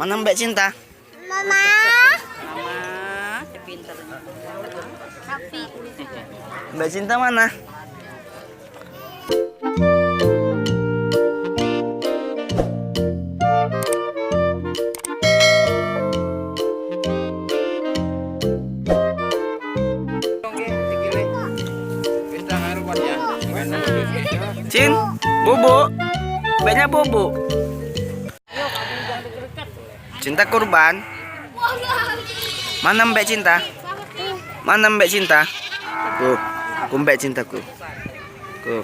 Mana Mbak Cinta? Mama. Mama, sepintar. Tapi Mbak Cinta mana? Cin, Bobo. Banyak Bobo. Cinta kurban. Mana Mbak Cinta? Mana Mbak Cinta? Tuh, Mbak Cintaku. Tuh.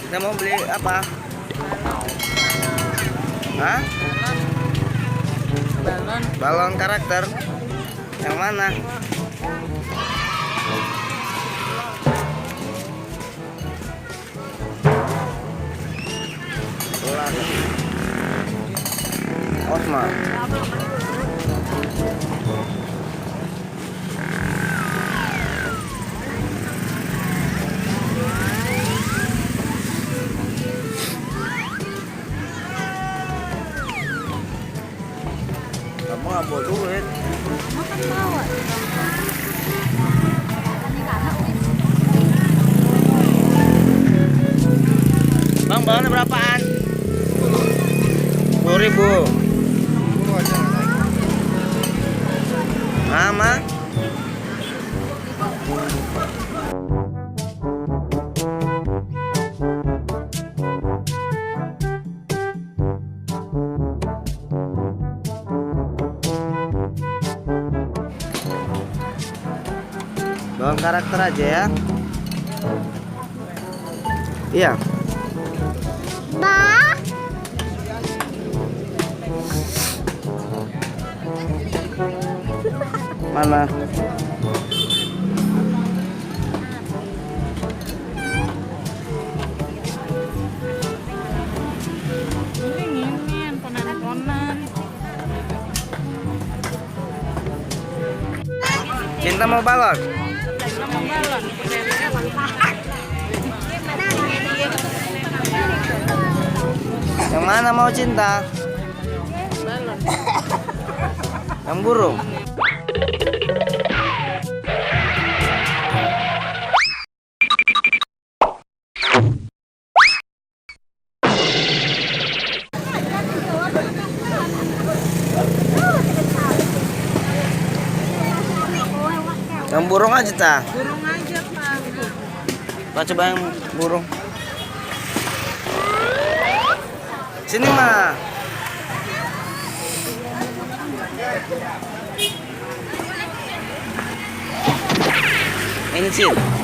Kita mau beli apa? Hah? Balon. Balon karakter. Yang mana? Osma. Kamu nggak bawa duit. makan bawa. Bang, balonnya berapaan? 10.000. Mama. Balon karakter aja ya. Iya. Ba. Mana? Ini ponan-ponan. Cinta mau balon? Mau balon. Yang mana mau Cinta? Balon. Yang burung? Yang burung aja, Ta. Burung aja, Pak. Pak, coba yang burung. Sini, Ma. Ini, Cin.